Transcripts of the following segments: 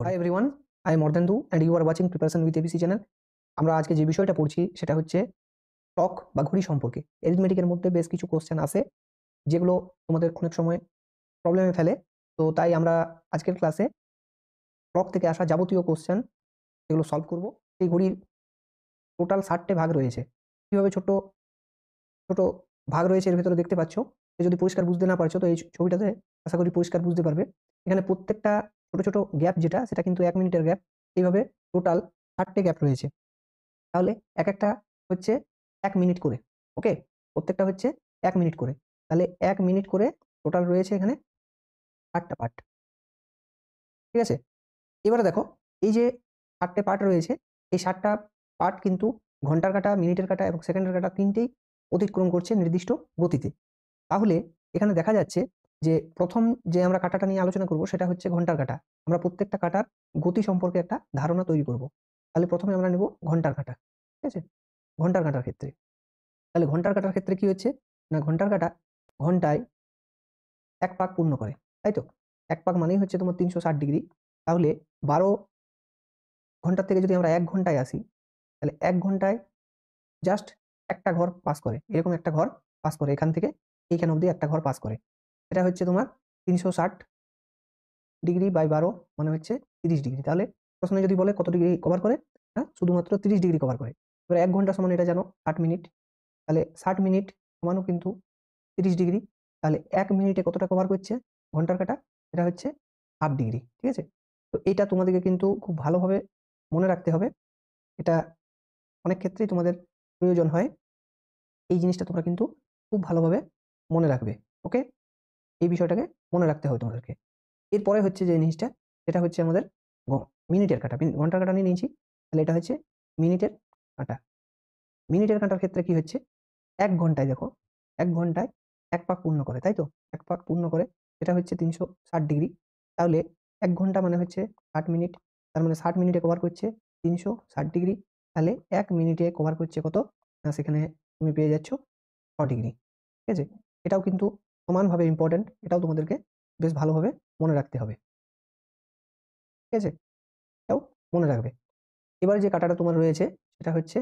High everyone, I am Ardhendu and you are watching preparation with ABC channel. আমরা আজকে যে বিষয়টা পড়ছি সেটা হচ্ছে ক্লক বা ঘড়ি সম্পর্কে। অ্যারিথমেটিকের মধ্যে বেশ কিছু কোশ্চেন আসে যেগুলো তোমাদের অনেক সময় প্রবলেমে ফেলে। তো তাই আমরা আজকের ক্লাসে ক্লক থেকে আসা যাবতীয় কোশ্চেন যেগুলো সলভ করব। এই ঘড়ির টোটাল 60টে ভাগ রয়েছে। কীভাবে ছোট ছোট ভাগ রয়েছে এর ভেতরে দেখতে পাচ্ছ। যদি পরিষ্কার বুঝতে না পারছো তো এই ছবিটাতে আশা করি পরিষ্কার বুঝতে পারবে। এখানে প্রত্যেকটা ছোট ছোট গ্যাপ যেটা সেটা কিন্তু 1 মিনিটের গ্যাপ। এইভাবে টোটাল 60টে গ্যাপ রয়েছে। তাহলে এক একটা হচ্ছে 1 মিনিট করে। ওকে? প্রত্যেকটা হচ্ছে 1 মিনিট করে। তাহলে 1 মিনিট করে টোটাল রয়েছে এখানে 8টা পার্ট। ঠিক আছে? এবারে দেখো এই যে 8টে পার্ট রয়েছে, এই 7টা পার্ট কিন্তু ঘন্টার কাঁটা, মিনিটের কাঁটা এবং সেকেন্ডের কাঁটা 3টেই অতিক্রম করছে নির্দিষ্ট গতিতে। তাহলে এখানে দেখা যাচ্ছে যে প্রথম যে আমরা কাঁটাটা নিয়ে আলোচনা করব সেটা হচ্ছে ঘন্টার কাঁটা। আমরা প্রত্যেকটা কাঁটার গতি সম্পর্কে একটা ধারণা তৈরি করব। তাহলে প্রথমে আমরা নেব ঘন্টার কাঁটা। ঠিক আছে? ঘন্টার কাঁটার ক্ষেত্রে। তাহলে ঘন্টার কাঁটার ক্ষেত্রে কি হচ্ছে? না ঘন্টার কাঁটা ঘন্টায় 1 পাক পূর্ণ করে। তাই তো? 1 পাক মানেই হচ্ছে তোমার 360 ডিগ্রি। তাহলে 12 ঘন্টার থেকে যদি আমরা 1 ঘন্টায় আসি, তাহলে 1 ঘন্টায় জাস্ট একটা ঘর পাস করে। এরকম একটা ঘর পাস করে। এখান থেকে এইখান অবধি একটা ঘর পাস করে। এটা হচ্ছে তোমার 360 ডিগ্রি বাই 12 মানে হচ্ছে 30 ডিগ্রি। তাহলে প্রশ্নে যদি বলে কত ডিগ্রি কভার করে? না শুধুমাত্র 30 ডিগ্রি কভার করে। এবার 1 ঘন্টা সমান এটা জানো 60 মিনিট। তাহলে 60 মিনিট সমানও কিন্তু 30 ডিগ্রি। তাহলে 1 মিনিটে কতটা কভার করছে ঘন্টার কাঁটা? এটা হচ্ছে হাফ ডিগ্রি। ঠিক আছে? তো এইটা তোমাদেরকে কিন্তু খুব ভালোভাবে মনে রাখতে হবে। এটা অনেক ক্ষেত্রেই তোমাদের প্রয়োজন হয়। এই জিনিসটা তোমরা কিন্তু খুব ভালোভাবে মনে রাখবে। ওকে? এই বিষয়টাকে মনে রাখতে হবে তোমাদেরকে। এরপরে হচ্ছে যে জিনিসটা সেটা হচ্ছে আমাদের ঘ মিনিটের কাঁটা। ঘন্টার কাঁটা নিয়ে নিয়েছি। তাহলে এটা হচ্ছে মিনিটের কাঁটা। মিনিটের কাঁটার ক্ষেত্রে কি হচ্ছে? ১ ঘন্টায় দেখো, ১ ঘন্টায় ১ পাক পূর্ণ করে, তাই তো? ১ পাক পূর্ণ করে এটা হচ্ছে ৩৬০ ডিগ্রি। তাহলে ১ ঘন্টা মানে হচ্ছে ৬০ মিনিট। তার মানে ৬০ মিনিটে কভার করছে ৩৬০ ডিগ্রি। তাহলে ১ মিনিটে কভার করছে কত? না সেখানে তুমি পেয়ে যাচ্ছ ৬ ডিগ্রি। ঠিক আছে? এটাও কিন্তু সমানভাবে ইম্পোর্টেন্ট। এটাও তোমাদেরকে বেশ ভালোভাবে মনে রাখতে হবে। ঠিক আছে? এটাও মনে রাখবে। এবার যে কাঁটাটা তোমার রয়েছে সেটা হচ্ছে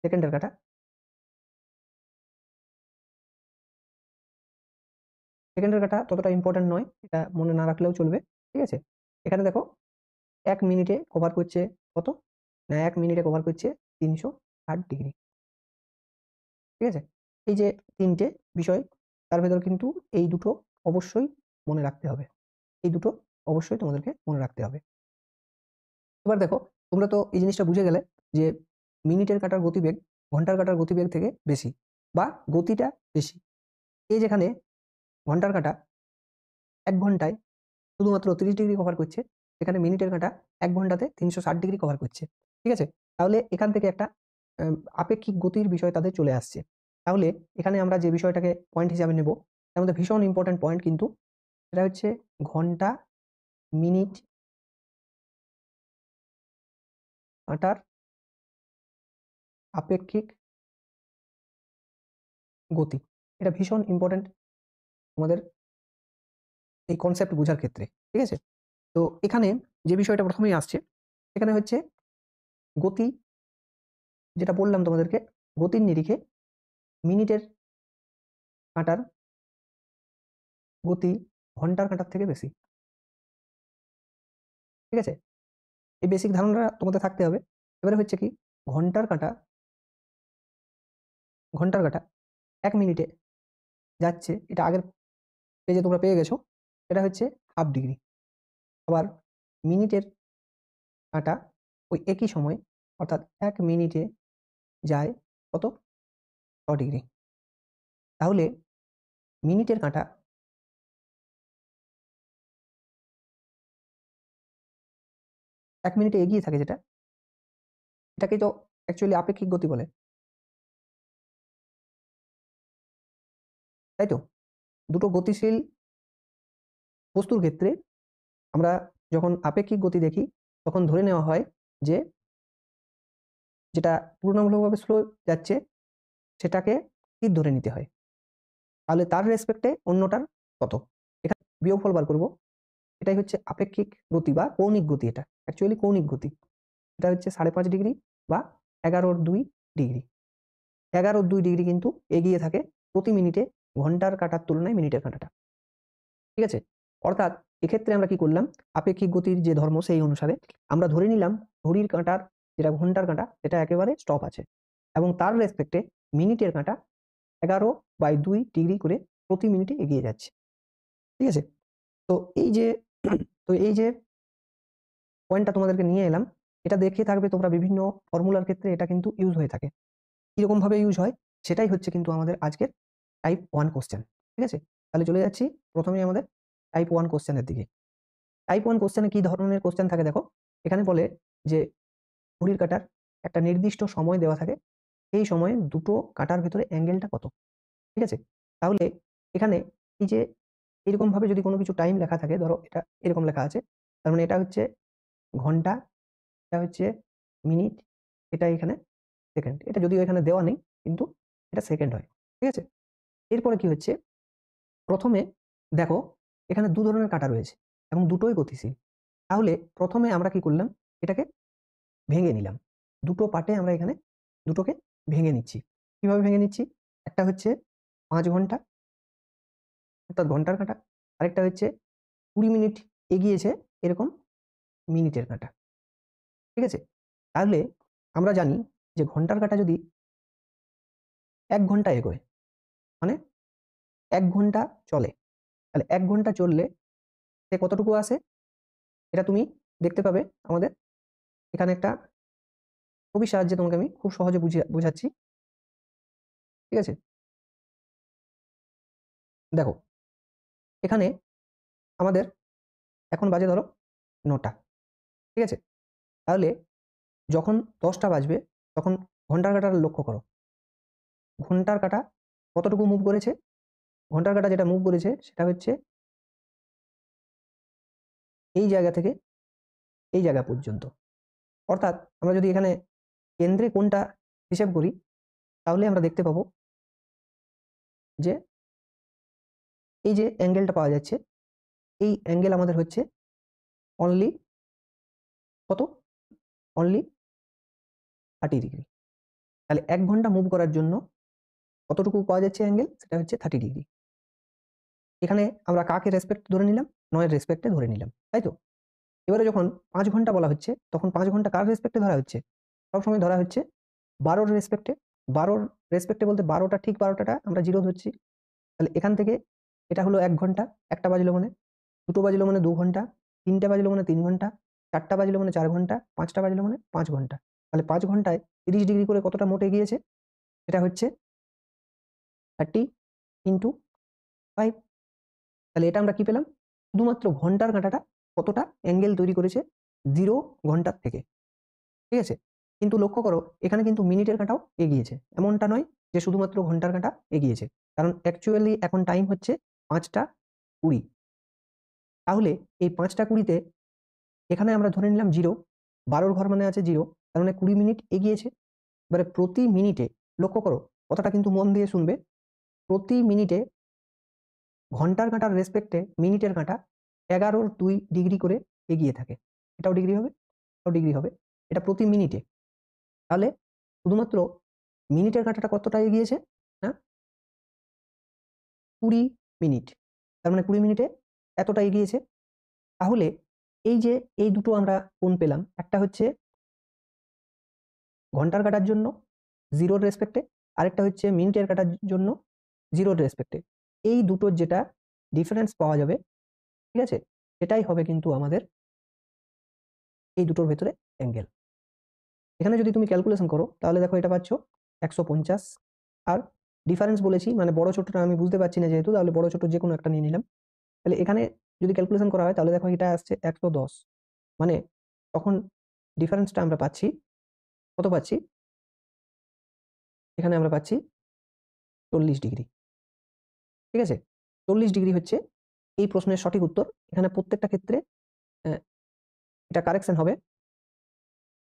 সেকেন্ডের কাঁটা। সেকেন্ডের কাঁটা ততটা ইম্পোর্টেন্ট নয়। এটা মনে না রাখলেও চলবে। ঠিক আছে? এখানে দেখো ১ মিনিটে কভার করছে কত? না ১ মিনিটে কভার করছে ৩৬০ ডিগ্রি। ঠিক আছে? এই যে ৩ টে বিষয় তার ভেতর কিন্তু এই দুটো অবশ্যই মনে রাখতে হবে। এই দুটো অবশ্যই তোমাদেরকে মনে রাখতে হবে। এবার দেখো তোমরা তো এই জিনিসটা বুঝে গেলে যে মিনিটের কাঁটার গতিবেগ ঘন্টার কাঁটার গতিবেগ থেকে বেশি বা গতিটা বেশি। এই যেখানে ঘন্টার কাঁটা ১ ঘন্টায় শুধুমাত্র ৩০ ডিগ্রি কভার করছে, সেখানে মিনিটের কাঁটা ১ ঘন্টাতে ৩৬০ ডিগ্রি কভার করছে। ঠিক আছে? তাহলে এখান থেকে একটা আপেক্ষিক গতির বিষয় তাদের চলে আসছে। তাহলে এখানে আমরা যে বিষয়টাকে পয়েন্ট হিসাবে নেব, তার মধ্যে ভীষণ ইম্পোর্টেন্ট পয়েন্ট কিন্তু সেটা হচ্ছে ঘন্টা, মিনিট, কাঁটার আপেক্ষিক গতি। এটা ভীষণ ইম্পোর্টেন্ট তোমাদের এই কনসেপ্ট বোঝার ক্ষেত্রে। ঠিক আছে? তো এখানে যে বিষয়টা প্রথমেই আসছে সেখানে হচ্ছে গতি, যেটা বললাম তোমাদেরকে, গতির নিরিখে মিনিটের কাঁটার গতি ঘন্টার কাঁটার থেকে বেশি। ঠিক আছে? এই বেসিক ধারণাটা তোমাদের থাকতে হবে। এবারে হচ্ছে কি ঘন্টার কাঁটা ঘন্টার কাঁটা ১ মিনিটে যাচ্ছে, এটা আগের পেজে তোমরা পেয়ে গেছো। এটা হচ্ছে হাফ ডিগ্রি। আবার মিনিটের কাঁটা ওই একই সময় অর্থাৎ ১ মিনিটে যায় কত? ৬ ডিগ্রি। তাহলে মিনিটের কাঁটা ১ মিনিটে এগিয়ে থাকে যেটা, এটাকেই তো অ্যাকচুয়ালি আপেক্ষিক গতি বলে। তাই তো? দুটো গতিশীল বস্তুর ক্ষেত্রে আমরা যখন আপেক্ষিক গতি দেখি তখন ধরে নেওয়া হয় যে যেটা তুলনামূলকভাবে স্লো যাচ্ছে সেটাকে স্থির ধরে নিতে হয়। তাহলে তার রেসপেক্টে অন্যটার কত? এখানে বিয়োগফল বার করব। এটাই হচ্ছে আপেক্ষিক গতি বা কৌণিক গতি। এটা অ্যাকচুয়ালি কৌণিক গতি। এটা হচ্ছে 5.5 ডিগ্রি বা 11.2 ডিগ্রি। 11.2 ডিগ্রি কিন্তু এগিয়ে থাকে প্রতি মিনিটে ঘন্টার কাঁটার তুলনায় মিনিটের কাঁটাটা। ঠিক আছে? অর্থাৎ এক্ষেত্রে আমরা কি করলাম, আপেক্ষিক গতির যে ধর্ম সেই অনুসারে আমরা ধরে নিলাম ঘড়ির কাঁটার যেটা ঘন্টার কাঁটা সেটা একেবারে স্টপ আছে এবং তার রেসপেক্টে মিনিটের কাঁটা 11/2 ডিগ্রি করে প্রতি মিনিটে এগিয়ে যাচ্ছে। ঠিক আছে? তো এই যে তো এই যে পয়েন্টটা তোমাদেরকে নিয়ে এলাম, এটা দেখে থাকবে তোমরা বিভিন্ন ফর্মুলার ক্ষেত্রে এটা কিন্তু ইউজ হয়ে থাকে। কিরকম ভাবে ইউজ হয় সেটাই হচ্ছে কিন্তু আমাদের আজকের টাইপ 1 কোশ্চেন। ঠিক আছে? তাহলে চলে যাচ্ছি প্রথমেই আমাদের টাইপ 1 কোশ্চেনের দিকে। টাইপ 1 কোশ্চেনে কি ধরনের কোশ্চেন থাকে দেখো। এখানে বলে যে ঘড়ির কাঁটার একটা নির্দিষ্ট সময় দেওয়া থাকে। এই সময়ে দুটো কাঁটার ভেতরে অ্যাঙ্গেলটা কত? ঠিক আছে? তাহলে এখানে এই যে এরকম ভাবে যদি কোনো কিছু টাইম লেখা থাকে, ধরো এটা এরকম লেখা আছে। তার মানে এটা হচ্ছে ঘন্টা, এটা হচ্ছে মিনিট, এটা এখানে সেকেন্ড। এটা যদিও এখানে দেওয়া নেই কিন্তু এটা সেকেন্ড হয়। ঠিক আছে? এরপরে কি হচ্ছে, প্রথমে দেখো এখানে দু ধরনের কাঁটা রয়েছে এবং দুটোই গতিশীল। তাহলে প্রথমে আমরা কি করলাম, এটাকে ভেঙে নিলাম। দুটো পার্টে আমরা এখানে দুটোকে ভেঙে নিচ্ছি। কিভাবে ভেঙে নিচ্ছি? একটা হচ্ছে 5 ঘন্টা অর্থাৎ ঘন্টার কাঁটা, আরেকটা হচ্ছে 20 মিনিট এগিয়েছে এরকম মিনিটের কাঁটা। ঠিক আছে? তাহলে আমরা জানি যে ঘন্টার কাঁটা যদি 1 ঘন্টা এগোয়, মানে 1 ঘন্টা চলে, তাহলে 1 ঘন্টা চললে সে কতটুকু আসে? এটা তুমি দেখতে পাবে আমাদের এখানে একটা ছবির সাহায্যে তোমাকে আমি খুব সহজে বোঝাচ্ছি। ঠিক আছে? দেখো এখানে আমাদের এখন বাজে ধরো 9টা। ঠিক আছে? তাহলে যখন 10টা বাজবে তখন ঘন্টার কাঁটাটা লক্ষ্য করো। ঘন্টার কাঁটা কতটুকু মুভ করেছে? ঘন্টার কাঁটা যেটা মুভ করেছে সেটা হচ্ছে এই জায়গা থেকে এই জায়গা পর্যন্ত। অর্থাৎ আমরা যদি এখানে কেন্দ্রে কোণটা হিসেব করি তাহলে আমরা দেখতে পাবো যে এই যে অ্যাঙ্গেলটা পাওয়া যাচ্ছে, এই অ্যাঙ্গেল আমাদের হচ্ছে অনলি কত? Only 30 degree. তাহলে 1 ঘন্টা মুভ করার জন্য কতটুকু পাওয়া যাচ্ছে অ্যাঙ্গেল? সেটা হচ্ছে 30 ডিগ্রি। এখানে আমরা কাকে রেসপেক্ট ধরে নিলাম? নয়ের রেসপেক্টে ধরে নিলাম। তাই তো? এবারে যখন 5 ঘন্টা বলা হচ্ছে তখন 5 ঘন্টা কার রেসপেক্টে ধরা হচ্ছে? সবসময় ধরা হচ্ছে 12র রেসপেক্টে। 12র রেসপেক্টে বলতে 12টা ঠিক 12টা আমরা 0 ধরছি। তাহলে এখান থেকে এটা হলো 1 ঘন্টা, 1টা বাজলো মানে, 2টো বাজলো মানে 2 ঘন্টা, 3টে বাজলো মানে 3 ঘন্টা, 4টা বাজলো মানে 4 ঘন্টা, 5টা বাজলো মানে 5 ঘন্টা। তাহলে 5 ঘন্টায় 30 ডিগ্রি করে কতটা মোট এগিয়েছে? এটা হচ্ছে 30 ইনটু 5। তাহলে এটা আমরা কি পেলাম? শুধুমাত্র ঘন্টার কাঁটাটা কতটা অ্যাঙ্গেল তৈরি করেছে 0 ঘন্টার থেকে। ঠিক আছে? কিন্তু লক্ষ্য করো এখানে কিন্তু মিনিটের কাঁটাও এগিয়েছে। এমনটা নয় যে শুধুমাত্র ঘন্টার কাঁটা এগিয়েছে। কারণ অ্যাকচুয়ালি এখন টাইম হচ্ছে 5টা 20। তাহলে এই 5টা 20 তে এখানে আমরা ধরে নিলাম 0, 12র ঘর মানে আছে 0, তার মানে 20 মিনিট এগিয়েছে। এবারে প্রতি মিনিটে লক্ষ্য করো, কথাটা কিন্তু মন দিয়ে শুনবে। প্রতি মিনিটে ঘন্টার কাঁটার রেসপেক্টে মিনিটের কাঁটা 11.2 ডিগ্রি করে এগিয়ে থাকে। এটাও ডিগ্রি হবে, এটাও ডিগ্রি হবে। এটা প্রতি মিনিটে। তাহলে শুধুমাত্র মিনিটের কাঁটাটা কতটা এগিয়েছে? না, 20 মিনিট। তার মানে 20 মিনিটে এতটা এগিয়েছে। তাহলে এই যে এই দুটো আমরা কোণ পেলাম, একটা হচ্ছে ঘন্টার কাঁটার জন্য 0র রেসপেক্টে, আরেকটা হচ্ছে মিনিটের কাঁটার জন্য 0র রেসপেক্টে। এই দুটোর যেটা ডিফারেন্স পাওয়া যাবে, ঠিক আছে? সেটাই হবে কিন্তু আমাদের এই দুটোর ভেতরে অ্যাঙ্গেল। এখানে যদি তুমি ক্যালকুলেশন করো তাহলে দেখো এটা পাচ্ছ 150। আর ডিফারেন্স বলেছি মানে বড় ছোটটা আমি বুঝতে পারছি না যেহেতু, তাহলে বড় ছোট যে কোনো একটা নিয়ে নিলাম। তাহলে এখানে যদি ক্যালকুলেশন করা হয় তাহলে দেখো এটা আসছে 110। মানে তখন ডিফারেন্সটা আমরা পাচ্ছি, কত পাচ্ছি? এখানে আমরা পাচ্ছি 40 ডিগ্রি। ঠিক আছে? 40 ডিগ্রি হচ্ছে এই প্রশ্নের সঠিক উত্তর। এখানে প্রত্যেকটা ক্ষেত্রে আহ, এটা কারেকশন হবে,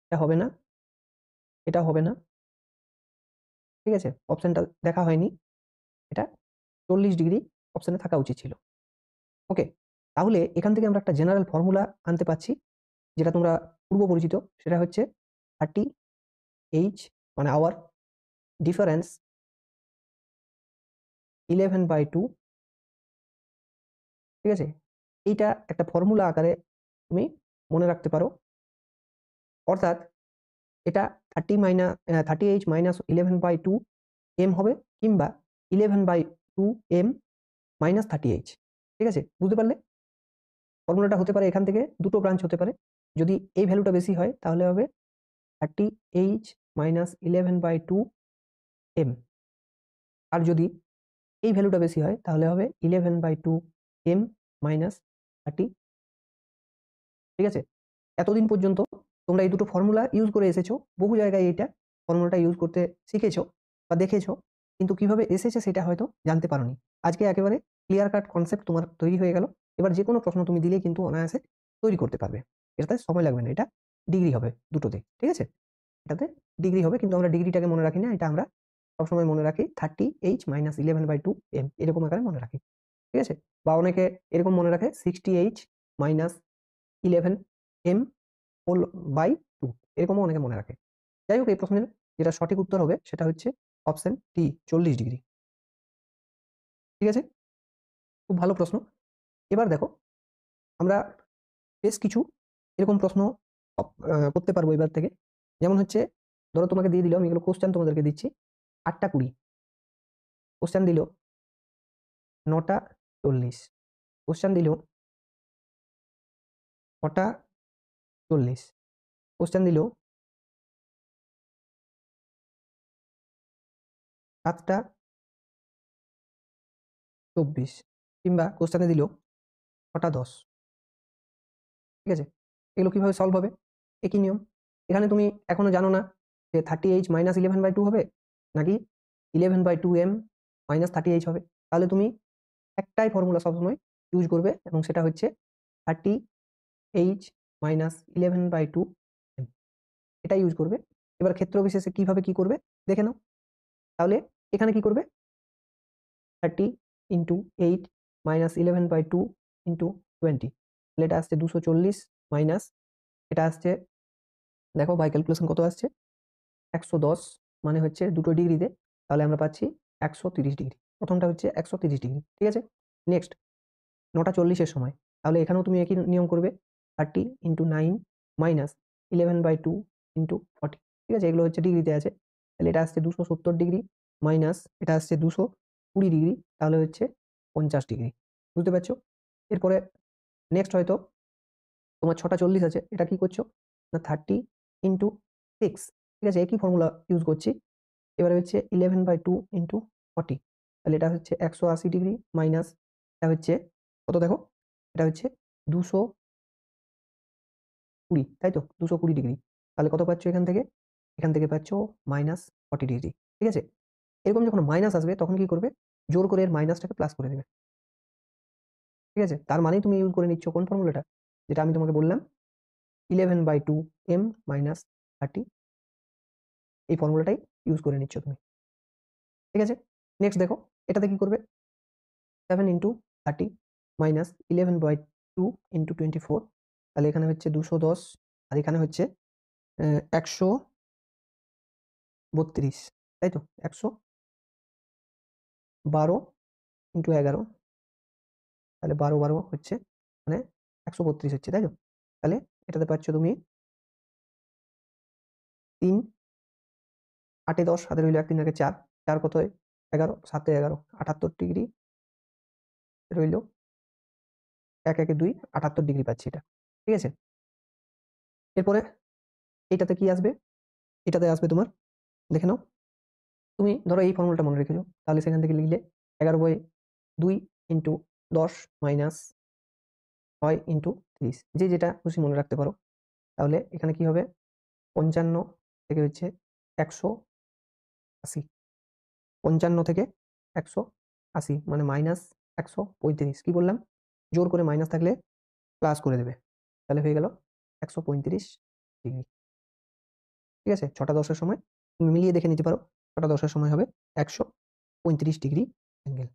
এটা হবে না, এটা হবে না। ঠিক আছে? অপশনটা দেখা হয়নি। এটা 40 ডিগ্রি অপশনে থাকা উচিত ছিল। ওকে? তাহলে এখান থেকে আমরা একটা জেনারেল ফর্মুলা আনতে পাচ্ছি, যেটা তোমরা পূর্ব পরিচিত। সেটা হচ্ছে 30H মানে আওয়ার ডিফারেন্স 11/2, ঠিক আছে? এইটা একটা ফর্মুলা আকারে তুমি মনে রাখতে পারো। অর্থাৎ এটা 30H মাইনাস 11/2 এম হবে, কিংবা 11/2 এম মাইনাস 30H। ঠিক আছে, বুঝতে পারলে? ফর্মুলাটা হতে পারে এখান থেকে দুটো ব্রাঞ্চ হতে পারে। যদি এই ভ্যালুটা বেশি হয় তাহলে হবে 30H মাইনাস 11/2 এম, আর যদি এই ভ্যালুটা বেশি হয় তাহলে হবে 11/2 এম মাইনাস 30। ঠিক আছে, এতদিন পর্যন্ত তোমরা এই দুটো ফর্মুলা ইউজ করে এসেছো, বহু জায়গায় এইটা ফর্মুলাটা ইউজ করতে শিখেছো বা দেখেছো, কিন্তু কিভাবে এসেছে সেটা হয়তো জানতে পারোনি। আজকে একেবারে ক্লিয়ার কাট কনসেপ্ট তোমার তৈরি হয়ে গেল। এবার যে কোনো প্রশ্ন তুমি দিলেই কিন্তু অনায়াসে তৈরি করতে পারবে। এটাতে সময় লাগবে না, এটা ডিগ্রি হবে দুটোতে। ঠিক আছে, এটাতে ডিগ্রি হবে, কিন্তু আমরা ডিগ্রিটাকে মনে রাখি না, এটা আমরা সবসময় মনে রাখি 30H মাইনাস 11/2 এম, এরকম আকারে মনে রাখি। ঠিক আছে, বা অনেকে এরকম মনে রাখে 60H minus 11 M whole by 2, এরকমও অনেকে মনে রাখে। যাই হোক, এই প্রশ্নের যেটা সঠিক উত্তর হবে সেটা হচ্ছে অপশন ডি, 40 ডিগ্রি। ঠিক আছে, খুব ভালো প্রশ্ন। এবার দেখো, আমরা বেশ কিছু এরকম প্রশ্ন করতে পারবো এবার থেকে। যেমন হচ্ছে, ধরো তোমাকে দিয়ে দিল, আমি এগুলো কোশ্চেন তোমাদেরকে দিচ্ছি। 8টা 20 কোশ্চেন দিল, 9টা 40 কোশ্চেন দিল, 6টা 40 কোশ্চেন দিল, 7টা 24, কিংবা কোশ্চেনে দিল 6টা 10। ঠিক আছে, এগুলো কিভাবে সলভ হবে? একই নিয়ম। এখানে তুমি এখনো জানো না যে 30H মাইনাস 11/2 হবে নাকি 11/2 এম মাইনাস 30H হবে। তাহলে তুমি একটাই ফর্মুলা সবসময় ইউজ করবে, এবং সেটা হচ্ছে 30H মাইনাস 11/2 এম, এটা ইউজ করবে। এবার ক্ষেত্র বিশেষে কিভাবে কি করবে দেখে নাও। তাহলে এখানে কি করবে, 30 ইন্টু 8 মাইনাস 11/2 ইন্টু 20, তাহলে এটা আসছে 240, মাইনাস এটা আসছে, দেখো বাই ক্যালকুলেশন কত আসছে, 110, মানে হচ্ছে দুটো ডিগ্রিতে, তাহলে আমরা পাচ্ছি 130 ডিগ্রি। প্রথমটা হচ্ছে 130 ডিগ্রি। ঠিক আছে, নেক্সট 9টা 40-এর সময়, তাহলে এখানেও তুমি একই নিয়ম করবে, 30 ইন্টু 9 মাইনাস 11/2 ইন্টু 40। ঠিক আছে, এগুলো হচ্ছে ডিগ্রিতে আছে, তাহলে এটা আসছে 270 ডিগ্রি, মাইনাস এটা আসছে 220 ডিগ্রি, তাহলে হচ্ছে 50 ডিগ্রি। বুঝতে পারছো? এরপরে নেক্সট হয়তো তোমার 6টা 40 আছে, এটা কি করছো না, 30 ইন্টু 6। ঠিক আছে, একই ফর্মুলা ইউজ করছি। এবারে হচ্ছে 11/2 ইন্টু 40, তাহলে এটা হচ্ছে 180 ডিগ্রি, মাইনাস এটা হচ্ছে কত দেখো, এটা হচ্ছে 220, তাই তো, 220 ডিগ্রি। তাহলে কত পাচ্ছ এখান থেকে? এখান থেকে পাচ্ছ মাইনাস 40 ডিগ্রি। ঠিক আছে, এরকম যখন মাইনাস আসবে তখন কি করবে, জোর করে এর মাইনাসটাকে প্লাস করে দেবে। ঠিক আছে, তার মানেই তুমি ইউজ করে নিচ্ছ কোন ফর্মুলাটা, যেটা আমি তোমাকে বললাম, 11/2 এম মাইনাস 30, এই ফর্মুলাটাই ইউজ করে নিচ্ছ তুমি। ঠিক আছে, নেক্সট দেখো, এটাতে কি করবে, 7 ইন্টু 30 মাইনাস 11/2 ইন্টু 24, তাহলে এখানে হচ্ছে 210, আর এখানে হচ্ছে 132, তাই তো, 112 ইন্টু 11, তাহলে 12 হচ্ছে, মানে 132 হচ্ছে, তাই তো। তাহলে এটাতে পাচ্ছ তুমি 3, 8 10, হাতে রইল 1, 3 আগে 4, 4 কত হয় 11, 7 11, 78 ডিগ্রি রইল, 1 1 2, 78 ডিগ্রি পাচ্ছি এটা। ঠিক আছে, এরপরে এটাতে কি আসবে, এটাতে আসবে তোমার, দেখে নাও, তুমি ধরো এই ফর্মুলাটা মনে রেখেছো, তাহলে সেখান থেকে লিখলে 11/2 ইন্টু 10 মাইনাস 6 ইন্টু 30, যে যেটা খুশি মনে রাখতে পারো। তাহলে এখানে কি হবে, 55 থেকে হচ্ছে 180, 55 থেকে 180 মানে মাইনাস 135। কি বললাম, জোর করে মাইনাস থাকলে প্লাস করে দেবে, তাহলে হয়ে গেল 135 ডিগ্রি। ঠিক আছে, 6টা 10-এর সময় তুমি মিলিয়ে দেখে নিতে পারো, 6টা 10-এর সময় হবে 135 ডিগ্রি অ্যাঙ্গেল।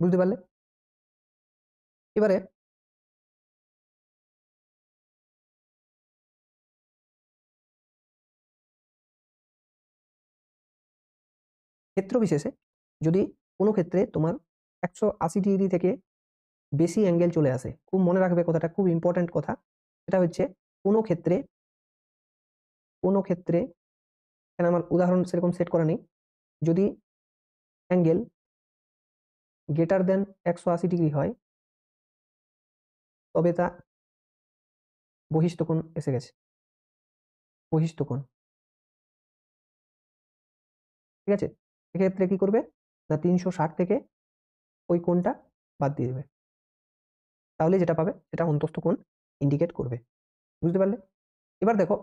বুঝতে পারলে? এবারে ক্ষেত্র বিশেষে যদি কোনো ক্ষেত্রে তোমার 180 ডিগ্রি থেকে বেশি অ্যাঙ্গেল চলে আসে, খুব মনে রাখবে কথাটা, খুব ইম্পর্ট্যান্ট কথা। সেটা হচ্ছে কোনো ক্ষেত্রে এখানে আমার উদাহরণ সেরকম সেট করা নেই, যদি অ্যাঙ্গেল গ্রেটার দেন 180 ডিগ্রি হয় তবে তা বহিস্থ কোণ এসে গেছে, বহিস্থ কোণ। ঠিক আছে, সেক্ষেত্রে কি করবে না 360 থেকে ওই কোণটা বাদ দিয়ে দেবে, তাহলে যেটা পাবে সেটা অন্তস্থ কোণ ইন্ডিকেট করবে। বুঝতে পারলে? এবার দেখো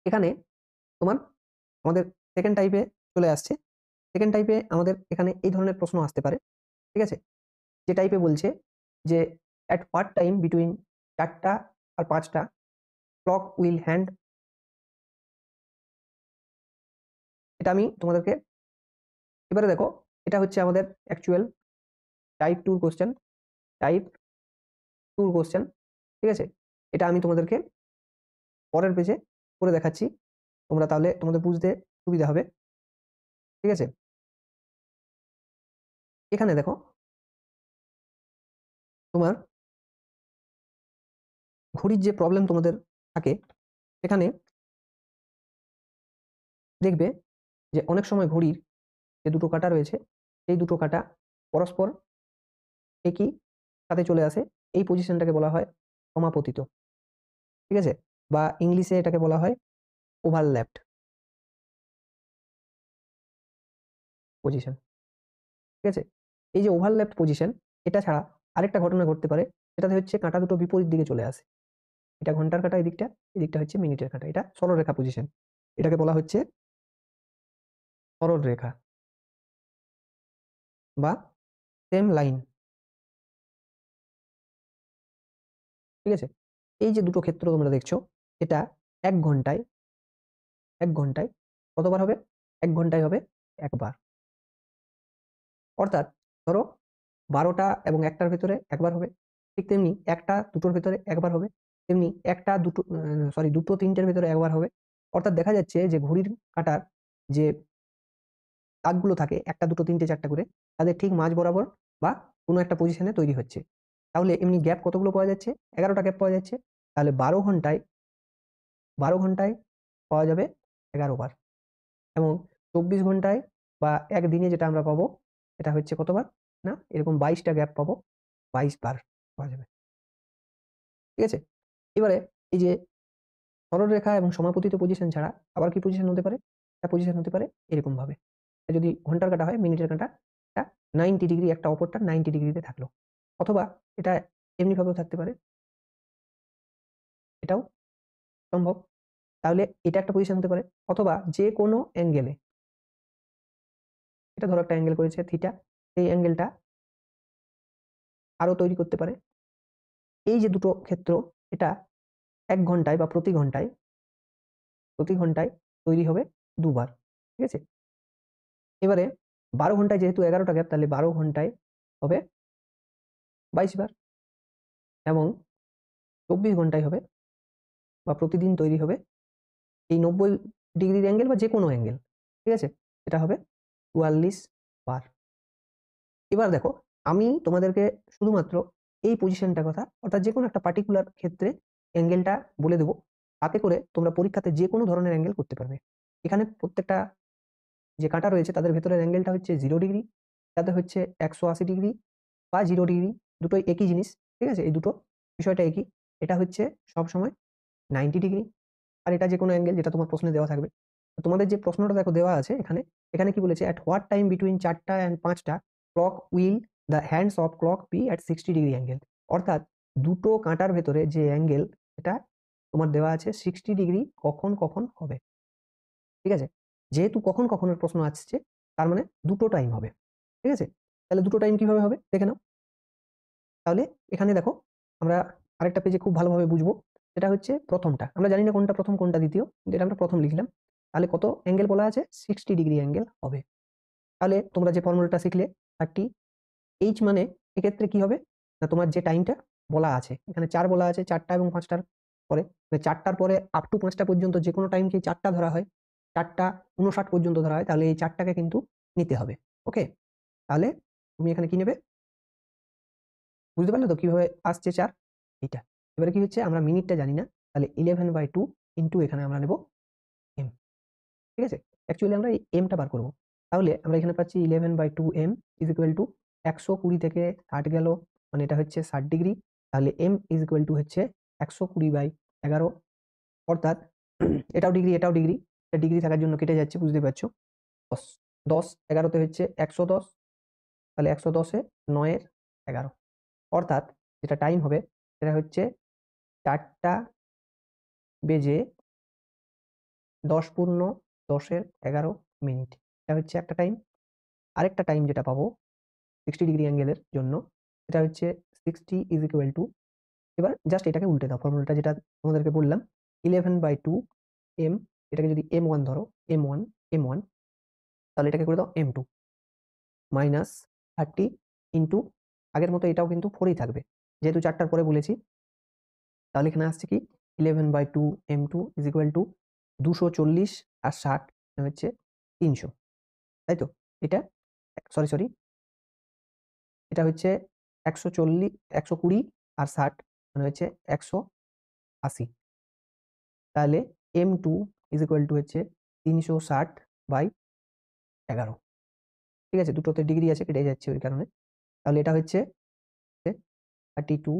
এখানে তোমার আমাদের সেকেন্ড টাইপে চলে আসছে। সেকেন্ড টাইপে আমাদের এখানে এই ধরনের প্রশ্ন আসতে পারে। ঠিক আছে, যে টাইপে বলছে যে অ্যাট হোয়াট টাইম বিটুইন 4টা আর 5টা ক্লক উইল হ্যান্ড। এটা আমি তোমাদেরকে, এবারে দেখো এটা হচ্ছে আমাদের actual type 2 question, type 2 question. ঠিক আছে, এটা আমি তোমাদেরকে পরের পেজে করে দেখাচ্ছি, তোমরা তাহলে তোমাদের বুঝতে সুবিধা হবে। ঠিক আছে, এখানে দেখো তোমার ঘড়ির যে প্রবলেম তোমাদের থাকে, এখানে দেখবে যে অনেক সময় ঘড়ির যে দুটো কাঁটা রয়েছে সেই দুটো কাঁটা পরস্পর একই সাথে চলে আসে, এই পজিশনটাকে বলা হয় সমাপতিত। ঠিক আছে, বা ইংলিশে এটাকে বলা হয় ওভারল্যাপড পজিশন। ঠিক আছে, এই যে ওভারল্যাপড পজিশন, এটা ছাড়া আরেকটা ঘটনা ঘটতে পারে, সেটাতে হচ্ছে কাঁটা দুটো বিপরীত দিকে চলে আসে। এটা ঘন্টার কাঁটা এদিকটা হচ্ছে মিনিটের কাঁটা, এটা সরলরেখা পজিশন, এটাকে বলা হচ্ছে সরল রেখা বা সেম লাইন। ঠিক আছে, এই যে দুটো ক্ষেত্র তোমরা দেখছো, এটা 1 ঘন্টায় কতবার হবে? 1 ঘন্টায় হবে একবার। অর্থাৎ ধরো 12টা এবং 1টার ভেতরে একবার হবে, ঠিক তেমনি 1টা 2টোর ভেতরে একবার হবে, তেমনি 1টা 2টো, সরি 2টো 3টের ভেতরে একবার হবে। অর্থাৎ দেখা যাচ্ছে যে ঘড়ির কাঁটার যে দাগগুলো থাকে 1টা 2টো 3টে 4টা করে, তাদের ঠিক মাঝ বরাবর বা কোনো একটা পজিশনে তৈরি হচ্ছে। তাহলে এমনি গ্যাপ কতগুলো পাওয়া যাচ্ছে? 11টা গ্যাপ পাওয়া যাচ্ছে। তাহলে 12 ঘন্টায় পাওয়া যাবে 11 বার, এবং 24 ঘন্টায় বা একদিনে যেটা আমরা পাবো এটা হচ্ছে কতবার না এরকম 22টা গ্যাপ পাবো, 22 বার পাওয়া যাবে। ঠিক আছে, এবারে এই যে সরলরেখা এবং সমাপতিত পজিশন ছাড়া আবার কি পজিশন হতে পারে? একটা পজিশন হতে পারে এরকম ভাবে, যদি ঘন্টার কাঁটা হয় মিনিটের কাঁটা এটা 90 ডিগ্রি, একটা অপরটা 90 ডিগ্রিতে থাকলো, অথবা এটা এমনি ভাবেও থাকতে পারে, এটাও সম্ভব। তাহলে এটা একটা পজিশন হতে পারে, অথবা যে কোনো অ্যাঙ্গেলে, এটা ধরো একটা অ্যাঙ্গেল করেছে থিটা, এই অ্যাঙ্গেলটা আরো তৈরি করতে পারে। এই যে দুটো ক্ষেত্র, এটা 1 ঘন্টায় বা প্রতি ঘন্টায় তৈরি হবে দুবার। ঠিক আছে, এবারে 12 ঘন্টায় যেহেতু 11টা গ্যাপ, তাহলে 12 ঘন্টায় হবে 22 বার, এবং 24 ঘন্টায় হবে বা প্রতিদিন তৈরি হবে এই 90 ডিগ্রির অ্যাঙ্গেল বা যে কোনো অ্যাঙ্গেল। ঠিক আছে, এটা হবে 44 বার। এবার দেখো আমি তোমাদেরকে শুধুমাত্র এই পজিশনটার কথা, অর্থাৎ যে কোনো একটা পার্টিকুলার ক্ষেত্রে অ্যাঙ্গেলটা বলে দেবো, তাতে করে তোমরা পরীক্ষাতে যে কোনো ধরনের অ্যাঙ্গেল করতে পারবে। এখানে প্রত্যেকটা যে কাঁটা রয়েছে তাদের ভেতরের অ্যাঙ্গেলটা হচ্ছে 0 ডিগ্রি, তাতে হচ্ছে 180 ডিগ্রি বা 0 ডিগ্রি, দুটোই একই জিনিস। ঠিক আছে, এই দুটো বিষয়টা একই। এটা হচ্ছে সবসময় 90 ডিগ্রি, আর এটা যে কোনো অ্যাঙ্গেল যেটা তোমার প্রশ্নে দেওয়া থাকবে। তো তোমাদের যে প্রশ্নটা দেখো দেওয়া আছে এখানে, এখানে কি বলেছে? অ্যাট হোয়াট টাইম বিটুইন 4টা অ্যান্ড 5টা clock will the hands of clock be at 60 degree angle. অর্থাৎ দুটো কাঁটার ভেতরে যে অ্যাঙ্গেল এটা তোমার দেওয়া আছে 60 ডিগ্রি কখন কখন হবে। ঠিক আছে, যেহেতু কখন কখনের প্রশ্ন আসছে, তার মানে দুটো টাইম হবে। ঠিক আছে, তাহলে দুটো টাইম কিভাবে হবে দেখে নাও। তাহলে এখানে দেখো আমরা আরেকটা পেজে খুব ভালোভাবে বুঝবো, সেটা হচ্ছে প্রথমটা আমরা জানি না কোনটা প্রথম কোনটা দ্বিতীয়, যেটা আমরা প্রথম লিখলাম। তাহলে কত অ্যাঙ্গেল বলা আছে? 60 ডিগ্রি অ্যাঙ্গেল হবে। তাহলে তোমরা যে ফর্মুলাটা শিখলে 30 এইচ, মানে এক্ষেত্রে কি হবে না তোমার যে টাইমটা বলা আছে এখানে 4 বলা আছে, 4টা এবং 5টার পরে, 4টার পরে আপ টু 5টা পর্যন্ত যে কোনো টাইমকে 4টা ধরা হয়, 4টা 59 পর্যন্ত ধরা হয়, তাহলে এই 4টাকে কিন্তু নিতে হবে। ওকে, তাহলে তুমি এখানে কি নেবে, বুঝতে পারলে তো কিভাবে আসছে 4 এইটা। এবারে কি হচ্ছে, আমরা মিনিটটা জানি না, তাহলে 11/2 ইন্টু এখানে আমরা নেব এম। ঠিক আছে, অ্যাকচুয়ালি আমরা এই এমটা বার করব। তাহলে আমরা এখানে পাচ্ছি 11/2 এম ইজ ইকুয়াল টু 120 থেকে 60 গেল, মানে এটা হচ্ছে 60 ডিগ্রি। তাহলে এম ইজ ইকুয়াল টু হচ্ছে 120/11, অর্থাৎ এটাও ডিগ্রি এটাও ডিগ্রি, ডিগ্রি থাকার জন্য কেটে যাচ্ছে, বুঝতে পারছো। 10 10 11তে হচ্ছে 110, তাহলে 110-এ 9-এর 11, অর্থাৎ যেটা টাইম হবে সেটা হচ্ছে 4টা বেজে 10 পূর্ণ 10-এর 11 মিনিট। এটা হচ্ছে একটা টাইম। আরেকটা টাইম যেটা পাবো 60 ডিগ্রি অ্যাঙ্গেলের জন্য, সেটা হচ্ছে 60 ইজ ইকুয়াল টু, এবার জাস্ট এটাকে উল্টে দাও, ফর্মুলাটা যেটা তোমাদেরকে বললাম 11/2 এম, এটাকে যদি M1 ধরো, M1 M1, তাহলে এটাকে করে দাও M2 মাইনাস 30 ইন্টু, আগের মতো এটাও কিন্তু 4ই থাকবে যেহেতু 4টার পরে বলেছি। তাহলে এখানে আসছে কি 11/2 M2 ইজ ইকুয়াল টু 240 আর 60 হচ্ছে 300, তাই তো। এটা সরি এটা হচ্ছে 140 120 আর 60 মানে হচ্ছে 180। তাহলে M2 ইজ ইকুয়াল টু হচ্ছে 360/11। ঠিক আছে, দুটোতে ডিগ্রি আছে, কেটে যাচ্ছে ওই কারণে। তাহলে এটা হচ্ছে 32,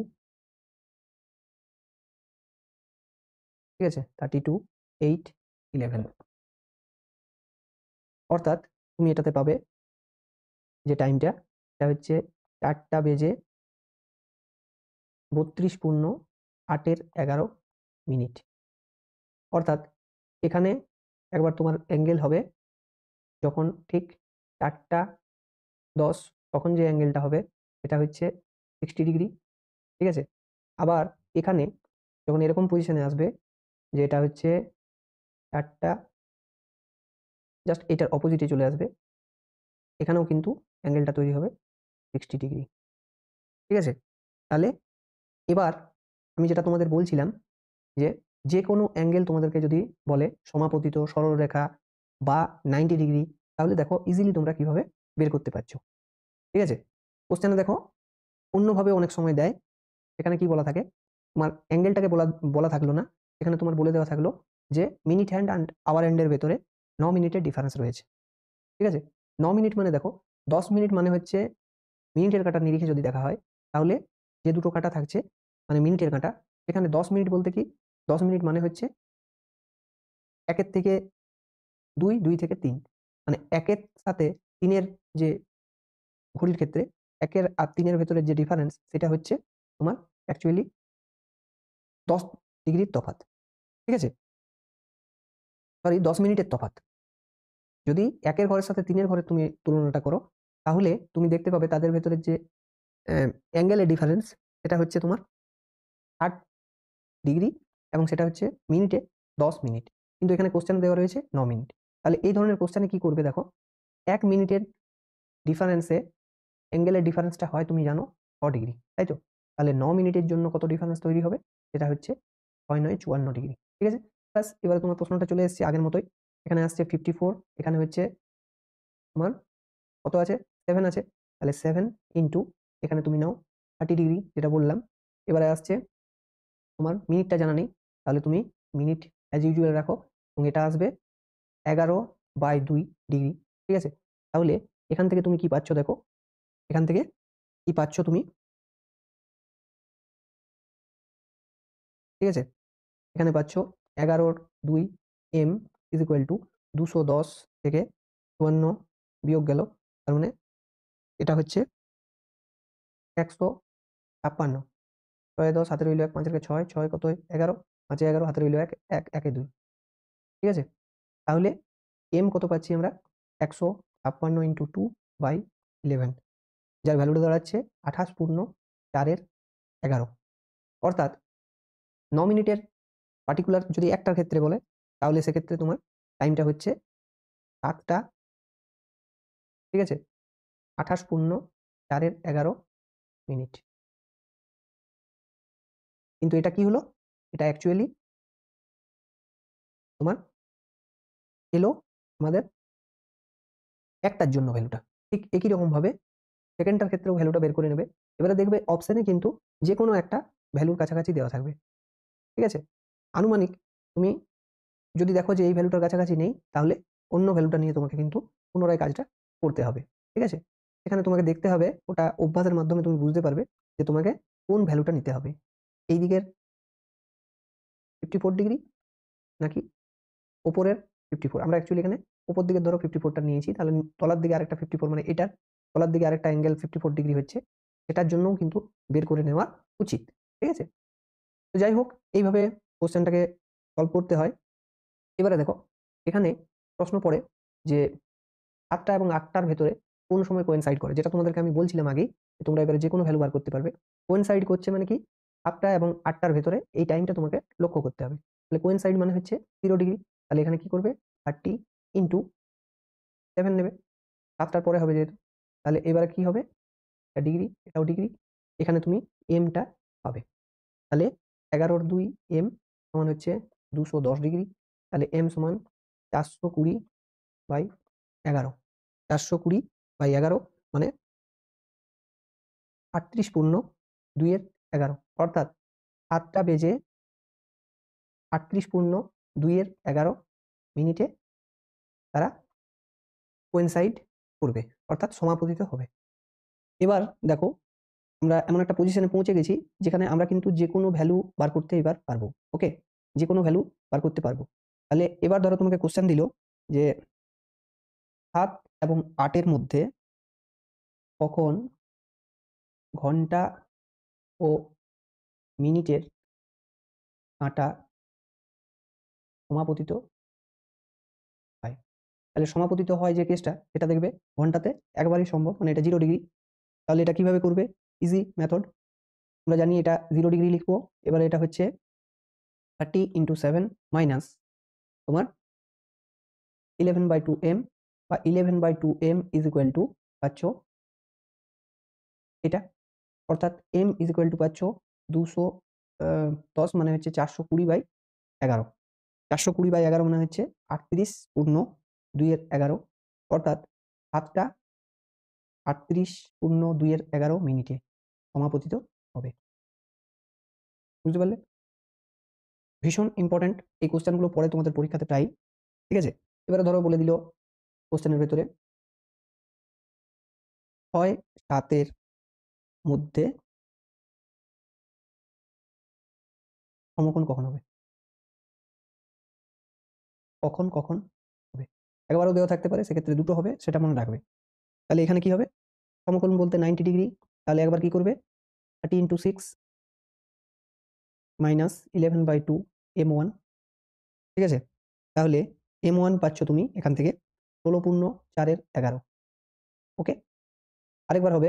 ঠিক আছে, 32 8 11, অর্থাৎ তুমি এটাতে পাবে যে টাইমটা, এটা হচ্ছে 4টা বেজে 32 পূর্ণ 8-এর 11 মিনিট। অর্থাৎ এখানে একবার তোমার অ্যাঙ্গেল হবে যখন ঠিক 4টা 10, তখন যে অ্যাঙ্গেলটা হবে এটা হচ্ছে 60 ডিগ্রি। ঠিক আছে, আবার এখানে যখন এরকম পজিশনে আসবে যে এটা হচ্ছে 4টা, জাস্ট এটার অপোজিটে চলে আসবে, এখানেও কিন্তু অ্যাঙ্গেলটা তৈরি হবে 60 ডিগ্রি। ঠিক আছে, তাহলে এবার আমি যেটা তোমাদের বলছিলাম যে যে কোনো অ্যাঙ্গেল তোমাদেরকে যদি বলে সমাপতিত, সরলরেখা বা 90 ডিগ্রি, তাহলে দেখো ইজিলি তোমরা কিভাবে বের করতে পারছো। ঠিক আছে, কোশ্চেনে দেখো অন্যভাবে অনেক সময় দেয়, এখানে কি বলা থাকে, তোমার অ্যাঙ্গেলটাকে বলা বলা থাকলো না, এখানে তোমার বলে দেওয়া থাকলো যে মিনিট হ্যান্ড অ্যান্ড আওয়ার হ্যান্ডের ভেতরে 9 মিনিটের ডিফারেন্স রয়েছে। ঠিক আছে, 9 মিনিট মানে দেখো 10 মিনিট মানে হচ্ছে মিনিটের কাঁটার নিরিখে যদি দেখা হয়, তাহলে যে দুটো কাঁটা থাকছে মানে মিনিটের কাঁটা, এখানে 10 মিনিট বলতে কি, 10 মিনিট মানে হচ্ছে 1-এর থেকে 2, 2 থেকে 3, মানে 1-এর সাথে 3-এর যে ঘড়ির ক্ষেত্রে 1-এর আর 3-এর ভেতরে যে ডিফারেন্স, সেটা হচ্ছে তোমার অ্যাকচুয়ালি 10 ডিগ্রির তফাৎ। ঠিক আছে, সরি 10 মিনিটের তফাৎ। যদি 1-এর ঘরের সাথে 3-এর ঘরের তুমি তুলনাটা করো, তাহলে তুমি দেখতে পাবে তাদের ভেতরের যে অ্যাঙ্গেলের ডিফারেন্স, সেটা হচ্ছে তোমার 8 ডিগ্রি, এবং সেটা হচ্ছে মিনিটে 10 মিনিট। কিন্তু এখানে কোশ্চেন দেওয়া রয়েছে 9 মিনিট। তাহলে এই ধরনের কোশ্চেনে কি করবে দেখো, 1 মিনিটের ডিফারেন্সে অ্যাঙ্গেলের ডিফারেন্সটা হয় তুমি জানো 6 ডিগ্রি, তাই তো। তাহলে 9 মিনিটের জন্য কত ডিফারেন্স তৈরি হবে, সেটা হচ্ছে 6 9 54 ডিগ্রি। ঠিক আছে, ব্যাস এবারে তোমার প্রশ্নটা চলে এসেছে আগের মতোই, এখানে আসছে 54, এখানে হচ্ছে তোমার কত আছে, 7 আছে, তাহলে 7 ইন্টু এখানে তুমি নাও 30 ডিগ্রি যেটা বললাম। এবারে আসছে তোমার মিনিটটা জানা নেই, তাহলে তুমি মিনিট অ্যাজ ইউজুয়াল রাখো, এবং এটা আসবে 11/2 ডিগ্রি। ঠিক আছে, তাহলে এখান থেকে তুমি কি পাচ্ছ দেখো, এখান থেকে কি পাচ্ছ তুমি, ঠিক আছে, এখানে পাচ্ছ 11/2 এম ইজ ইকুয়াল টু 210 থেকে 54 বিয়োগ গেল, তার মানে এটা হচ্ছে 156। 6 10 হাতে রইল 1, 5 এর 6, 6 কত 11, 5 11, হাতে রইল 1, 1 1 2। ঠিক আছে, তাহলে এম কত পাচ্ছি আমরা, 156 ইন্টু 2/11, যার ভ্যালুটা দাঁড়াচ্ছে 28 পূর্ণ 4-এর 11, অর্থাৎ 9 মিনিটের পার্টিকুলার যদি একটার ক্ষেত্রে বলে, তাহলে সেক্ষেত্রে তোমার টাইমটা হচ্ছে 7টা, ঠিক আছে, 28 পূর্ণ 4-এর 11 মিনিট। কিন্তু এটা কি হলো, এটা অ্যাকচুয়ালি তোমার এলো আমাদের একটার জন্য ভ্যালুটা। ঠিক একই রকমভাবে সেকেন্ডটার ক্ষেত্রেও ভ্যালুটা বের করে নেবে। এবারে দেখবে অপশানে কিন্তু যে কোনো একটা ভ্যালুর কাছাকাছি দেওয়া থাকবে। ঠিক আছে? আনুমানিক তুমি যদি দেখো যে এই ভ্যালুটার কাছাকাছি নেই, তাহলে অন্য ভ্যালুটা নিয়ে তোমাকে কিন্তু পুনরায় কাজটা করতে হবে। ঠিক আছে? এখানে তোমাকে দেখতে হবে, ওটা অভ্যাসের মাধ্যমে তুমি বুঝতে পারবে যে তোমাকে কোন ভ্যালুটা নিতে হবে। এই দিকের 54 ডিগ্রি নাকি উপরের 54? আমরা অ্যাকচুয়ালি এখানে উপর দিকের ধরো 54 টা নিয়েছি, তাহলে তলার দিকে আরেকটা 54 মানে এটার তলার দিকে আরেকটা অ্যাঙ্গেল 54 ডিগ্রি হচ্ছে, সেটার জন্যও কিন্তু বের করে নেওয়া উচিত। ঠিক আছে? তো যাই হোক, এইভাবে কোশ্চেনটাকে সলভ করতে হয়। এবারে দেখো, এখানে প্রশ্ন পড়ে যে ৭টা এবং ৮টার ভেতরে কোন সময় কোয়েনসাইড করে, যেটা তোমাদেরকে আমি বলছিলাম আগেই যে তোমরা এবারে যে কোনো ভ্যালু বার করতে পারবে। কোয়েনসাইড করছে মানে কি, ৭টা এবং ৮টার ভেতরে এই টাইমটা তোমাকে লক্ষ্য করতে হবে। তাহলে কোয়েনসাইড মানে হচ্ছে 0 ডিগ্রি। তাহলে এখানে কি করবে, 30 ইন্টু 7 নেবে, ৭টার পরে হবে যেহেতু। তাহলে এবারে কি হবে, এটা ডিগ্রি, এটাও ডিগ্রি, এখানে তুমি এমটা পাবে। তাহলে 11 2 এম সমান হচ্ছে 210 ডিগ্রি। তাহলে এম সমান 420/11, 420/11 মানে 38 পূর্ণ 2 এর 11, অর্থাৎ 7টা বেজে 38 পূর্ণ 2 এর 11 মিনিটে তারা কোয়েনসাইড করবে, অর্থাৎ সমাপতিত হবে। এবার দেখো, আমরা এমন একটা পজিশনে পৌঁছে গেছি যেখানে আমরা কিন্তু যে কোনো ভ্যালু বার করতে এবার পারবো। ওকে, যে কোনো ভ্যালু বার করতে পারবো। তাহলে এবার ধরো তোমাকে কোশ্চেন দিল যে 7 এবং 8 এর মধ্যে কখন ঘন্টা ও মিনিটের কাঁটা সমাপতিত হয়। তাহলে সমাপতিত হয় যে কেসটা, এটা দেখবে ঘন্টাতে একবারই সম্ভব, মানে এটা 0 ডিগ্রি। তাহলে এটা কিভাবে করবে, ইজি মেথড। আমরা জানি এটা 0 ডিগ্রি লিখবো। এবারে এটা হচ্ছে 30 ইন্টু 7 মাইনাস তোমার 11/2 এম, বা 11/2 এম ইজ ইকুয়াল টু পাচ্ছ এটা, অর্থাৎ এম ইজ ইকুয়াল টু পাচ্ছ 210, মানে হচ্ছে 420/11। 420/11 মানে হচ্ছে 38 পূর্ণ 2 এর 11, অর্থাৎ 7টা 38 পূর্ণ 2 এর 11 মিনিটে সমাপতিত হবে। বুঝতে পারলে? ভীষণ ইম্পর্টেন্ট এই কোশ্চেনগুলো, পরে তোমাদের পরীক্ষাতে প্রায়। ঠিক আছে? এবারে ধরো বলে দিল কোশ্চেনের ভেতরে 6-7 এর মধ্যে সমকোণ কখন হবে? কখন কখন হবে? একবারও দেওয়া থাকতে পারে, সেক্ষেত্রে দুটো হবে, সেটা মনে রাখবে। তাহলে এখানে কি হবে, সমকোণ বলতে 90 ডিগ্রি। তাহলে একবার কি করবে, 30 ইন্টু 6 মাইনাস 11/2 m1। ঠিক আছে? তাহলে m1 পাচ্ছ তুমি এখান থেকে 16 পূর্ণ 4 এর 11। ওকে, আরেকবার হবে,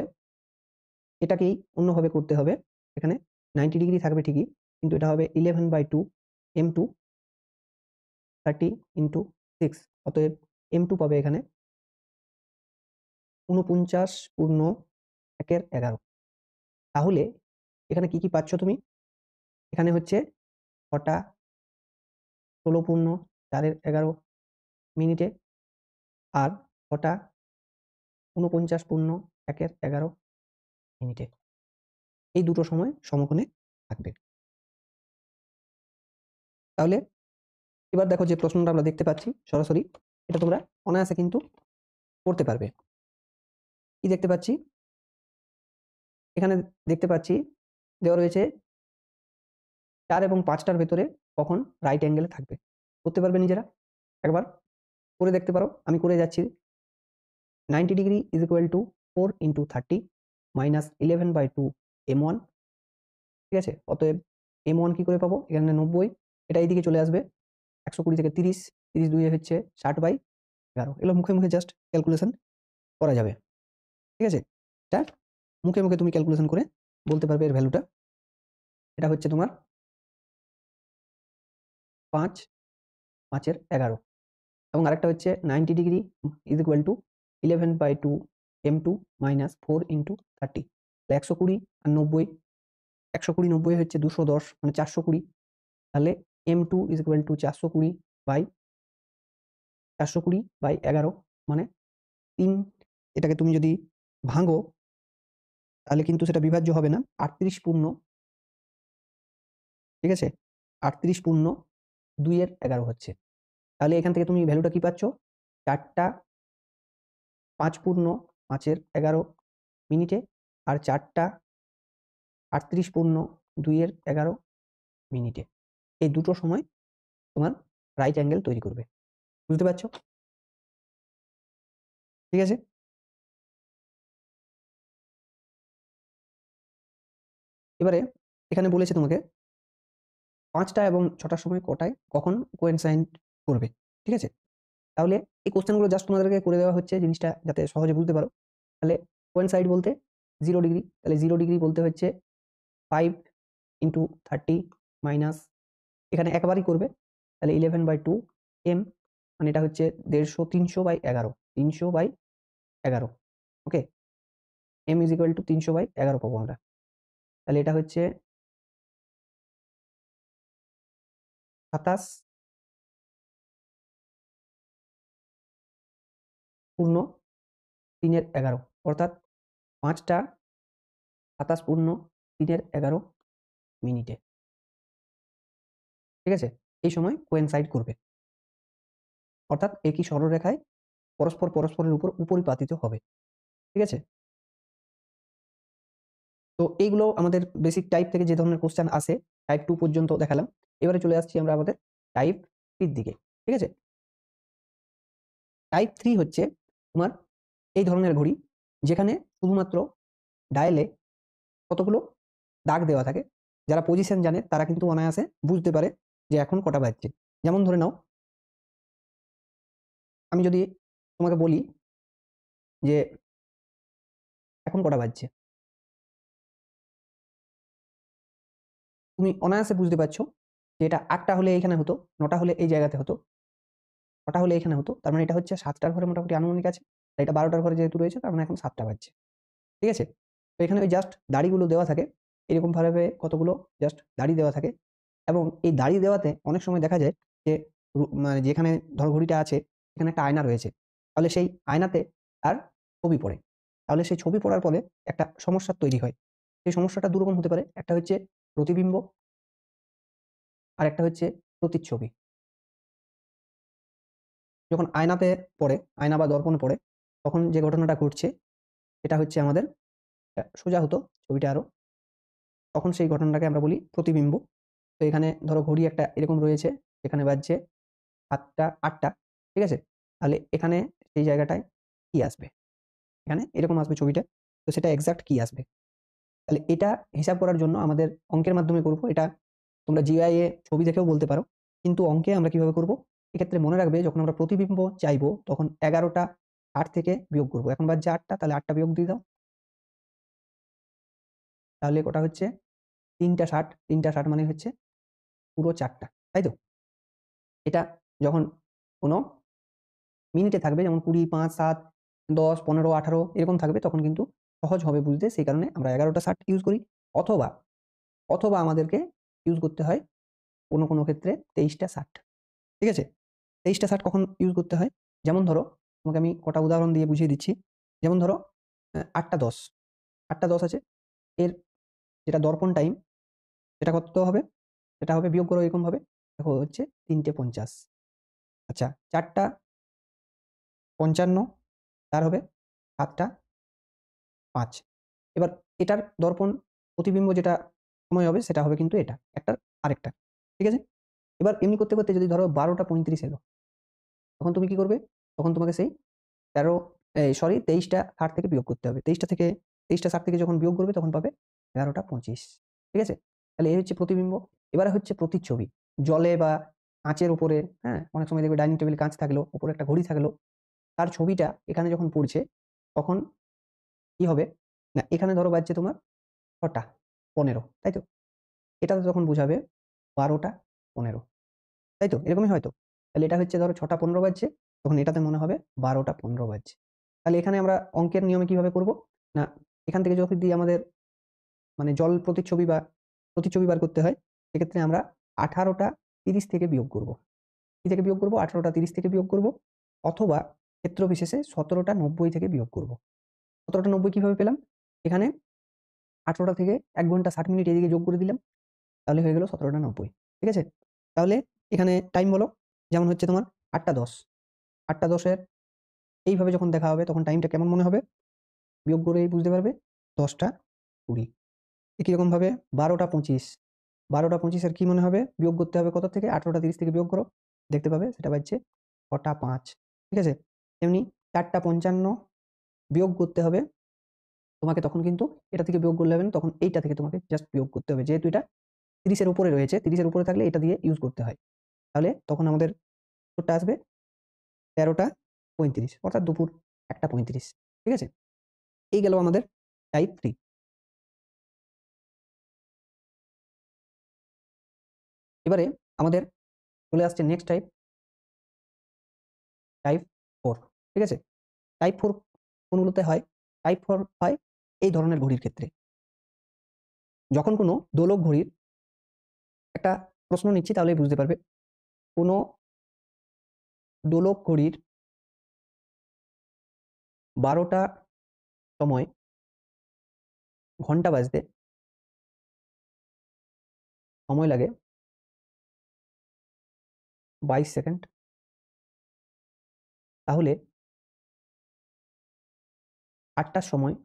এটাকেই অন্যভাবে করতে হবে। এখানে 90 ডিগ্রি থাকবে ঠিকই, কিন্তু এটা হবে 11/2 m2, 30 ইন্টু 6। অতএব m2 পাবে এখানে 49 পূর্ণ 1 এর 11। তাহলে এখানে কি কি পাচ্ছ তুমি, এখানে হচ্ছে ছটা 16 পূর্ণ 4 এর 11 মিনিটে, আর ছটা 49 পূর্ণ 1 এর 11 মিনিটে। এই দুটো সময় সমকোণে থাকবে। তাহলে এবার দেখো, যে প্রশ্নটা আমরা দেখতে পাচ্ছি সরাসরি, এটা তোমরা অনায়াসে কিন্তু করতে পারবে। কি দেখতে পাচ্ছি, এখানে দেখতে পাচ্ছি দেওয়া রয়েছে 4 এবং 5টার ভেতরে কখন রাইট অ্যাঙ্গেলে থাকবে। করতে পারবে নিজেরা, একবার করে দেখতে পারো, আমি করে যাচ্ছি। 90 degree is equal two 4 into 30 minus 11/2 m1। ঠিক আছে? অতএব m1 কি করে পাবো, এখানে 90, এটা এইদিকে চলে আসবে, 120 থেকে 30, 30 2 হচ্ছে 60/11। এগুলো মুখে মুখে জাস্ট ক্যালকুলেশন করা যাবে। ঠিক আছে? এটা মুখে মুখে তুমি ক্যালকুলেশন করে বলতে পারবে এর ভ্যালুটা। এটা হচ্ছে তোমার 5, 5 এর 11, এবং আরেকটা হচ্ছে 90 degree is equal to 11/2 m2 minus 4 into 30। 120 আর 90, 120 90 হচ্ছে 210, মানে 420। তাহলে m2 ইজ ইকুয়াল টু 420/11 মানে 3 এটাকে তুমি যদি ভাঙো তাহলে কিন্তু সেটা বিভাজ্য হবে না। 38 পূর্ণ, ঠিক আছে? 38 পূর্ণ 2 এর 11 হচ্ছে। তাহলে এখান থেকে তুমি ভ্যালুটা কি পাচ্ছ? 4 টা 5 পূর্ণ 5 এর 11 মিনিটে, আর 4 টা 38 পূর্ণ 2 এর 11 মিনিটে। এই দুটো সময় তোমার রাইট অ্যাঙ্গেল তৈরি করবে। বুঝতে পারছো? ঠিক আছে? এবারে এখানে বলেছে তোমাকে 5টা এবং 6টার সময় কখন কোয়েনসাইড করবে। ঠিক আছে? তাহলে এই কোয়েশ্চেনগুলো জাস্ট তোমাদেরকে করে দেওয়া হচ্ছে জিনিসটা যাতে সহজে বুঝতে পারো। তাহলে কোয়েনসাইড বলতে 0 ডিগ্রি, তাহলে 0 ডিগ্রি বলতে হচ্ছে 5 ইনটু 30 মাইনাস, এখানে একবারই করবে, তাহলে 11/2 m, মানে এটা হচ্ছে 150 300/11 300/11। ওকে, m ইজ ইকুয়াল টু 300/11 পাবো আমরা। তাহলে এটা হচ্ছে 27 পূর্ণ 3 এর 11, অর্থাৎ 5টা 27 পূর্ণ 3 এর 11 মিনিটে। ঠিক আছে? এই সময় কোয়েনসাইড করবে, অর্থাৎ একই সরলরেখায় পরস্পরের উপর উপরিপাতিত হবে। ঠিক আছে? তো এইগুলো আমাদের বেসিক টাইপ থেকে যে ধরনের কোশ্চেন আসে টাইপ 2 পর্যন্ত দেখালাম। এবারে চলে আসছি আমরা আমাদের টাইপ 3 এর দিকে। ঠিক আছে? টাইপ 3 হচ্ছে তোমার এই ধরনের ঘড়ি যেখানে শুধুমাত্র ডায়ালে কতগুলো দাগ দেওয়া থাকে। যারা পজিশন জানে তারা কিন্তু অনায়াসে বুঝতে পারে যে এখন কটা বাজছে। যেমন ধরে নাও, আমি যদি তোমাকে বলি যে এখন কটা বাজছে, তুমি অনায়াসে বুঝতে পারছো যে এটা 8টা হলে এইখানে হতো, 9টা হলে এই জায়গাতে হতো, 6টা হলে এখানে হতো। তার মানে এটা হচ্ছে 7টার ঘরে মোটামুটি আনুমানিক আছে। আর এটা 12টার ঘরে যেহেতু রয়েছে তার মানে এখন 7টা বাজছে। ঠিক আছে? তো এখানে ওই জাস্ট দাড়িগুলো দেওয়া থাকে, এরকম ভাবে কতগুলো জাস্ট দাড়ি দেওয়া থাকে, এবং এই দাড়ি দেওয়াতে অনেক সময় দেখা যায় যে মানে যেখানে ধর ঘড়িটা আছে এখানে একটা আয়না রয়েছে, তাহলে সেই আয়নাতে আর ছবি পড়ে। তাহলে সেই ছবি পড়ার ফলে একটা সমস্যা তৈরি হয়। সেই সমস্যাটা দুরকম হতে পারে, একটা হচ্ছে প্রতিবিম্ব আর একটা হচ্ছে প্রতিচ্ছবি। যখন আয়নাতে পড়ে, আয়না বা দর্পণে পড়ে, তখন যে ঘটনাটা ঘটছে এটা হচ্ছে আমাদের সোজা হতো ছবিটা আরো, তখন সেই ঘটনাটাকে আমরা বলি প্রতিবিম্ব। তো এখানে ধরো ঘড়ি একটা এরকম রয়েছে, এখানে বাজছে 7টা 8টা। ঠিক আছে? তাহলে এখানে সেই জায়গাটায় কি আসবে? এখানে এরকম আসবে ছবিটা। তো সেটা এক্সাক্ট কি আসবে? তাহলে এটা হিসাব করার জন্য আমাদের অঙ্কের মাধ্যমে করব। এটা তোমরা জিআই এ ছবি দেখেও বলতে পারো। কিন্তু অঙ্কে আমরা কিভাবে করব? এক্ষেত্রে মনে রাখবে যখন আমরা প্রতিবিম্ব চাইবো তখন 11টা 8 থেকে বিয়োগ করব। এখন বাজছে 8টা, তাহলে 8টা বিয়োগ দিয়ে দাও। তাহলে কটা হচ্ছে? 3টা 60, 3টা 60 মানে হচ্ছে পুরো 4টা। তাই তো? এটা যখন কোনো মিনিটে থাকবে, যেমন 20, 5, 7, 10, 15, 18 এরকম থাকবে, তখন কিন্তু সহজ হবে বুঝতে। সেই কারণে আমরা 11টা 60 ইউজ করি, অথবা অথবা আমাদেরকে ইউজ করতে হয় কোনো ক্ষেত্রে 23টা 60। ঠিক আছে? 23টা 60 কখন ইউজ করতে হয়? যেমন ধরো, তোমাকে আমি কটা উদাহরণ দিয়ে বুঝিয়ে দিচ্ছি। যেমন ধরো 8টা 10, 8টা 10 আছে, এর যেটা দর্পণ টাইম সেটা কত হবে? সেটা হবে, বিয়োগ করো এরকম ভাবে, দেখো হচ্ছে 3টে 50। আচ্ছা, 4টা 55, তার হবে 7টা 5। এবার এটার দর্পণ প্রতিবিম্ব যেটা সময় হবে সেটা হবে কিন্তু এটা একটার আরেকটা। ঠিক আছে? এবার এমনি করতে করতে যদি ধরো 12টা 35 এলো, তখন তুমি কি করবে? তখন তোমাকে সেই 13 সরি 23টা 60 থেকে বিয়োগ করতে হবে। 23টা 60 থেকে যখন বিয়োগ করবে তখন পাবে 11টা 25। ঠিক আছে? তাহলে এই হচ্ছে প্রতিবিম্ব। এবারে হচ্ছে প্রতিচ্ছবি। জলে বা কাঁচের উপরে, হ্যাঁ? অনেক সময় দেখবে ডাইনিং টেবিলে কাঁচ থাকলো, উপরে একটা ঘড়ি থাকলো। তার ছবিটা এখানে যখন পড়ছে তখন কি হবে? না, এখানে ধরো বাজছে তোমার ৬টা ১৫, তাই তো? এটাতে তখন বুঝাবে ১২টা ১৫, তাই তো? এরকমই হয়তো। তাহলে এটা হচ্ছে ধরো ৬টা ১৫ বাজছে, তখন এটাতে মনে হবে ১২টা ১৫ বাজছে। তাহলে এখানে আমরা অঙ্কের নিয়মে কিভাবে করব? না, এখান থেকে যদি আমাদের মানে জল প্রতিচ্ছবি বা প্রতিচ্ছবি বার করতে হয়, সেক্ষেত্রে আমরা 18টা 30 থেকে বিয়োগ করব। কি থেকে বিয়োগ করব? 18টা 30 থেকে বিয়োগ করব, অথবা ক্ষেত্র বিশেষে 17টা 90 থেকে বিয়োগ করব। 17টা 90 কিভাবে পেলাম? এখানে 18টা থেকে 1 ঘন্টা 60 মিনিট এদিকে যোগ করে দিলাম। তাহলে হয়ে গেল 17টা 90। ঠিক আছে? তাহলে এখানে টাইম বলো, যেমন হচ্ছে তোমার 8টা 10। 8টা 10 এর এইভাবে যখন দেখা হবে তখন টাইমটা কেমন মনে হবে? বিয়োগ করেই বুঝতে পারবে। 10টা 20। একই রকমভাবে 12টা 25। 12টা 25 এর কি মনে হবে? বিয়োগ করতে হবে কত থেকে? 18টা 30 থেকে বিয়োগ করো। দেখতে পাবে সেটা বাজছে 6টা 5। ঠিক আছে? তেমনি 4টা 55 বিয়োগ করতে হবে তোমাকে, তখন কিন্তু এটা থেকে বিয়োগ করলে হবে না, তখন এইটা থেকে তোমাকে জাস্ট বিয়োগ করতে হবে। যেহেতু এটা 30 এর উপরে রয়েছে, 30 এর উপরে থাকলে এটা দিয়ে ইউজ করতে হয়। তাহলে তখন আমাদের উত্তরটা আসবে 13টা 35, অর্থাৎ দুপুর 1টা 35। ঠিক আছে? এই গেল আমাদের টাইপ 3। এবারে আমাদের চলে আসছে নেক্সট টাইপ, টাইপ 4। ঠিক আছে? টাইপ 4 কোনগুলোতে হয়? টাইপ 4 হয় এই ধরনের ঘড়ির ক্ষেত্রে। যখন কোনো দোলক ঘড়ির, একটা প্রশ্ন নিচ্ছি তাহলেই বুঝতে পারবে। কোনো দোলক ঘড়ির 12টা সময় ঘন্টা বাজতে সময় লাগে 22 সেকেন্ড। তাহলে 8টার সময়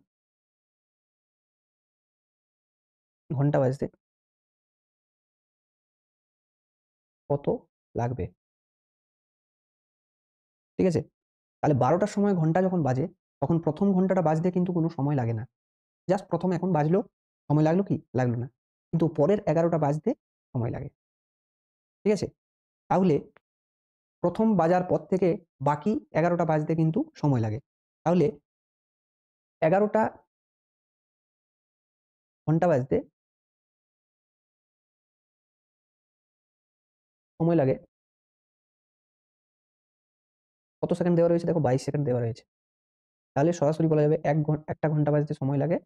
ঘন্টা বাজতে কত লাগবে? ঠিক আছে? তাহলে 12টার সময় ঘন্টা যখন বাজে, তখন প্রথম ঘন্টাটা বাজতে কিন্তু কোনো সময় লাগে না। জাস্ট প্রথম এখন বাজলো, সময় লাগলো কি? লাগলো না। কিন্তু পরের 11টা বাজতে সময় লাগে। ঠিক আছে? তাহলে প্রথম বাজার পর থেকে বাকি 11টা বাজতে কিন্তু সময় লাগে। তাহলে 11টা ঘন্টা বাজতে সময় লাগে কত সেকেন্ড দেওয়া রয়েছে? দেখো 22 সেকেন্ড দেওয়া রয়েছে। তাহলে সরাসরি বলা যাবে 1টা ঘন্টা বাজতে সময় লাগে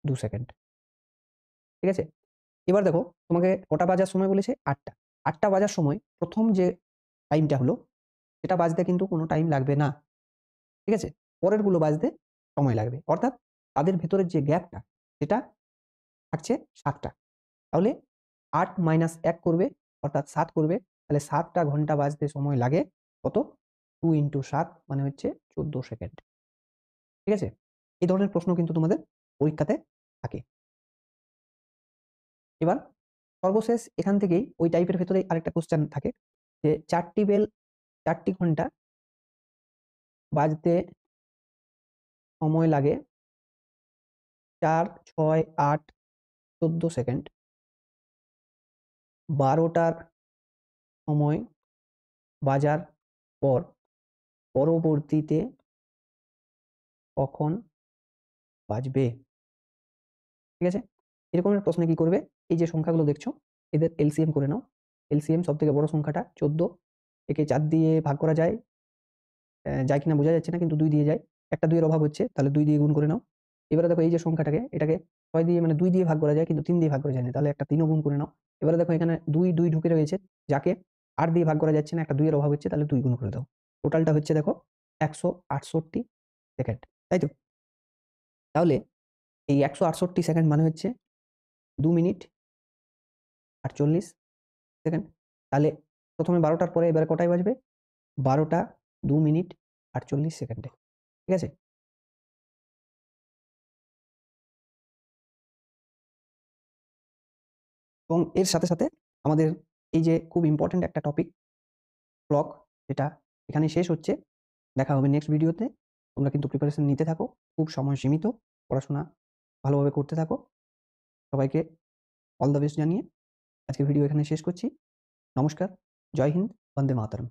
2 সেকেন্ড। ঠিক আছে? এবার দেখো তোমাকে কটা বাজার সময় বলেছে? 8টা। 8টা বাজার সময় প্রথম যে টাইমটা হলো, সেটা বাজতে কিন্তু কোনো টাইম লাগবে না। ঠিক আছে? পরেরগুলো বাজতে সময় লাগবে। অর্থাৎ তাদের ভেতরের যে গ্যাপটা, সেটা থাকছে 7টা। তাহলে 8 মাইনাস 1 করবে, অর্থাৎ 7 করবে। তাহলে 7টা ঘন্টা বাজতে সময় লাগে কত? 2 ইন্টু 7 মানে হচ্ছে 14 সেকেন্ড। ঠিক আছে? এই ধরনের প্রশ্ন কিন্তু তোমাদের পরীক্ষাতে থাকে। এবার সর্বশেষ এখান থেকেই ওই টাইপের ভেতরেই আরেকটা কোশ্চেন থাকে যে 4টি বেল 4টি ঘন্টা বাজতে সময় লাগে 4, 6, 8, 14 সেকেন্ড। 12টার সময় বাজার পর পরবর্তীতে কখন বাজবে? ঠিক আছে? এরকমের প্রশ্নে কি করবে? এই যে সংখ্যাগুলো দেখছো, এদের এলসিএম করে নাও। এলসিএম সবথেকে বড় সংখ্যাটা 14। একে 4 দিয়ে ভাগ করা যায়। যায় কিনা বোঝা যাচ্ছে না, কিন্তু 2 দিয়ে যায়। একটা 2 এর অভাব হচ্ছে, তাহলে 2 দিয়ে গুণ করে নাও। এবারে দেখো এই যে সংখ্যাটাকে, এটাকে 6 দিয়ে মানে 2 দিয়ে ভাগ করা যায়, কিন্তু 3 দিয়ে ভাগ করা যায় না। তাহলে একটা 3 ও গুণ করে নাও। এবারে দেখো এখানে 2 2 ঢুকে রয়েছে, যাকে 8 দিয়ে ভাগ করা যাচ্ছে না, একটা 2 এর অভাব হচ্ছে, তাহলে 2 গুণ করে দাও। টোটালটা হচ্ছে দেখো 168 সেকেন্ড। তাই তো? তাহলে এই 168 সেকেন্ড মানে হচ্ছে 2 মিনিট 48 সেকেন্ড। তাহলে প্রথমে 12টার পরে এবারে কটায় বাজবে? 12টা 2 মিনিট 48 সেকেন্ডে। ঠিক আছে? এবং এর সাথে, সাথে আমাদের এই যে খুব ইম্পোর্টেন্ট একটা টপিক ক্লক, যেটা এখানেই শেষ হচ্ছে। দেখা হবে নেক্সট ভিডিওতে। তোমরা কিন্তু প্রিপারেশন নিতে থাকো। খুব সময় সীমিত। পড়াশোনা ভালোভাবে করতে থাকো। সবাইকে অল দ্য বেস্ট জানিয়ে আজকের ভিডিও এখানে শেষ করছি। নমস্কার। জয় হিন্দ। বন্দে মাতরম।